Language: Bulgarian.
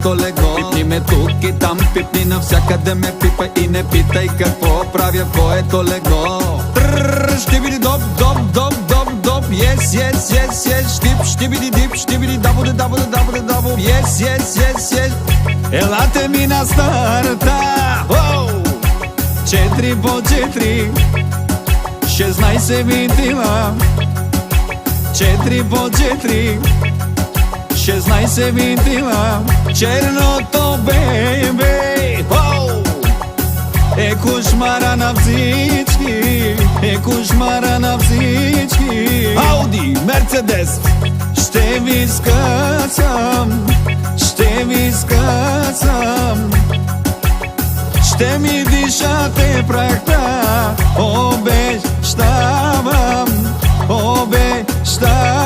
твоето легло. Пипни ме тук и там, пипни навсякъде ме пипа и не питай какво правя в твоето легло. Ще види доп, доп, доп, доп, доп, yes, yes, yes, yes, штип, ще види дип, ще види дабо, дабо, дабо, дабо, yes, yes, yes, yes. Елате ми на старта, 4 по 4, 16 винтила, 4 по 4, 16 винтила, черното бейбе, е кошмара на всички, е кошмара на всички. Ауди, Мерцедес, ще ви скъсам, ще ви скъсам, ще ми дишате прахта, обещавам, обещавам.